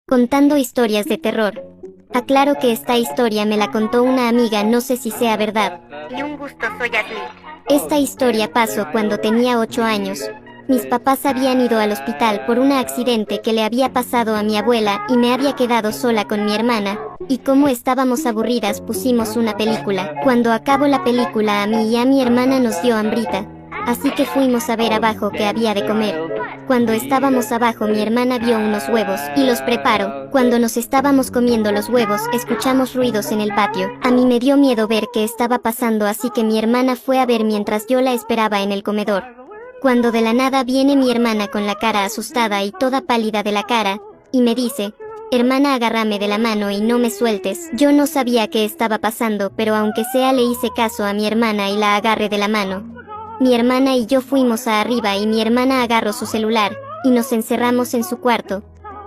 Contando historias de terror. Aclaro que esta historia me la contó una amiga, no sé si sea verdad. Y un gusto, soy Ashley. Esta historia pasó cuando tenía 8 años. Mis papás habían ido al hospital por un accidente que le había pasado a mi abuela y me había quedado sola con mi hermana, y como estábamos aburridas pusimos una película. Cuando acabó la película a mí y a mi hermana nos dio hambrita, así que fuimos a ver abajo qué había de comer. Cuando estábamos abajo mi hermana vio unos huevos y los preparó. Cuando nos estábamos comiendo los huevos escuchamos ruidos en el patio. A mí me dio miedo ver qué estaba pasando, así que mi hermana fue a ver mientras yo la esperaba en el comedor. Cuando de la nada viene mi hermana con la cara asustada y toda pálida de la cara, y me dice: hermana, agárrame de la mano y no me sueltes. Yo no sabía qué estaba pasando, pero aunque sea le hice caso a mi hermana y la agarré de la mano. Mi hermana y yo fuimos a arriba y mi hermana agarró su celular, y nos encerramos en su cuarto.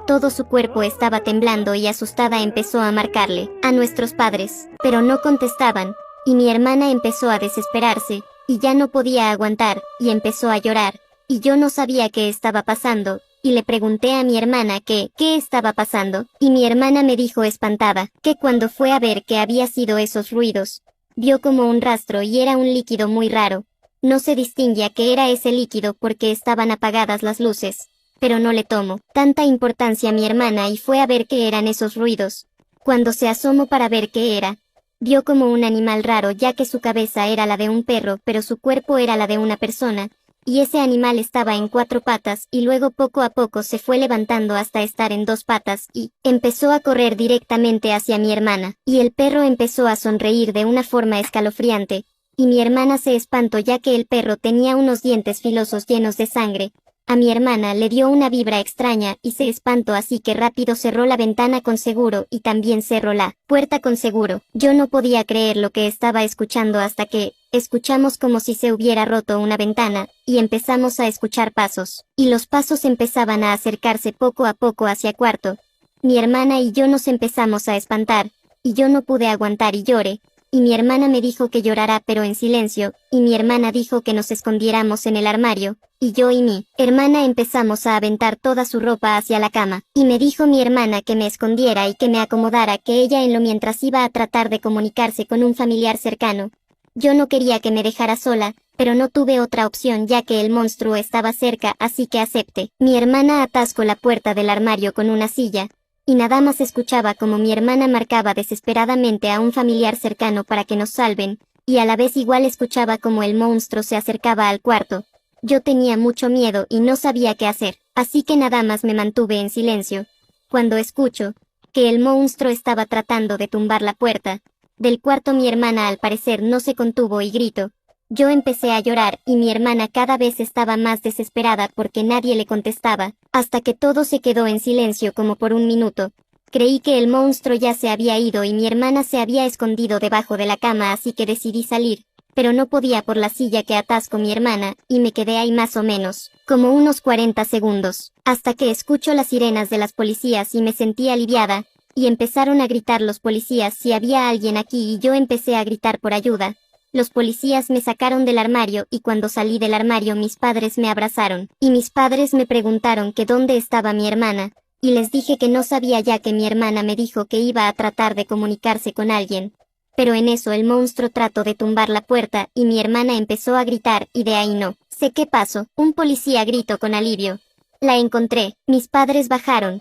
Todo su cuerpo estaba temblando y asustada empezó a marcarle a nuestros padres, pero no contestaban, y mi hermana empezó a desesperarse, y ya no podía aguantar, y empezó a llorar, y yo no sabía qué estaba pasando, y le pregunté a mi hermana qué estaba pasando, y mi hermana me dijo espantada, que cuando fue a ver qué había sido esos ruidos, vio como un rastro y era un líquido muy raro. No se distinguía qué era ese líquido porque estaban apagadas las luces, pero no le tomó tanta importancia a mi hermana y fue a ver qué eran esos ruidos. Cuando se asomó para ver qué era, vio como un animal raro, ya que su cabeza era la de un perro pero su cuerpo era la de una persona, y ese animal estaba en 4 patas y luego poco a poco se fue levantando hasta estar en 2 patas y empezó a correr directamente hacia mi hermana, y el perro empezó a sonreír de una forma escalofriante. Y mi hermana se espantó ya que el perro tenía unos dientes filosos llenos de sangre. A mi hermana le dio una vibra extraña y se espantó, así que rápido cerró la ventana con seguro y también cerró la puerta con seguro. Yo no podía creer lo que estaba escuchando hasta que escuchamos como si se hubiera roto una ventana, y empezamos a escuchar pasos. Y los pasos empezaban a acercarse poco a poco hacia el cuarto. Mi hermana y yo nos empezamos a espantar, y yo no pude aguantar y lloré. Y mi hermana me dijo que llorara pero en silencio, y mi hermana dijo que nos escondiéramos en el armario, y yo y mi hermana empezamos a aventar toda su ropa hacia la cama, y me dijo mi hermana que me escondiera y que me acomodara, que ella en lo mientras iba a tratar de comunicarse con un familiar cercano. Yo no quería que me dejara sola, pero no tuve otra opción ya que el monstruo estaba cerca, así que acepté. Mi hermana atascó la puerta del armario con una silla, y nada más escuchaba como mi hermana marcaba desesperadamente a un familiar cercano para que nos salven, y a la vez igual escuchaba como el monstruo se acercaba al cuarto. Yo tenía mucho miedo y no sabía qué hacer, así que nada más me mantuve en silencio. Cuando escucho que el monstruo estaba tratando de tumbar la puerta del cuarto, mi hermana al parecer no se contuvo y gritó. Yo empecé a llorar y mi hermana cada vez estaba más desesperada porque nadie le contestaba, hasta que todo se quedó en silencio como por un minuto. Creí que el monstruo ya se había ido y mi hermana se había escondido debajo de la cama, así que decidí salir, pero no podía por la silla que atascó mi hermana, y me quedé ahí más o menos, como unos 40 segundos, hasta que escucho las sirenas de las policías y me sentí aliviada, y empezaron a gritar los policías si había alguien aquí y yo empecé a gritar por ayuda. Los policías me sacaron del armario y cuando salí del armario mis padres me abrazaron, y mis padres me preguntaron que dónde estaba mi hermana, y les dije que no sabía ya que mi hermana me dijo que iba a tratar de comunicarse con alguien. Pero en eso el monstruo trató de tumbar la puerta y mi hermana empezó a gritar y de ahí no sé qué pasó. Un policía gritó con alivio. La encontré. Mis padres bajaron.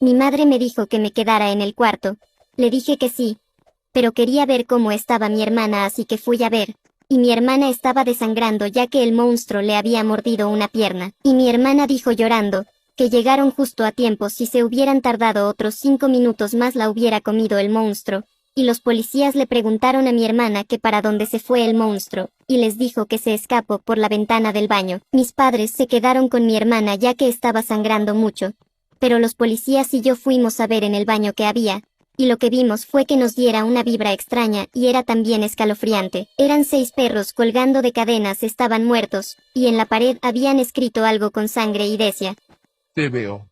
Mi madre me dijo que me quedara en el cuarto. Le dije que sí, pero quería ver cómo estaba mi hermana, así que fui a ver, y mi hermana estaba desangrando ya que el monstruo le había mordido una pierna, y mi hermana dijo llorando, que llegaron justo a tiempo, si se hubieran tardado otros 5 minutos más la hubiera comido el monstruo, y los policías le preguntaron a mi hermana que para dónde se fue el monstruo, y les dijo que se escapó por la ventana del baño. Mis padres se quedaron con mi hermana ya que estaba sangrando mucho, pero los policías y yo fuimos a ver en el baño que había, y lo que vimos fue que nos diera una vibra extraña y era también escalofriante. Eran 6 perros colgando de cadenas, estaban muertos, y en la pared habían escrito algo con sangre y decía: Te veo.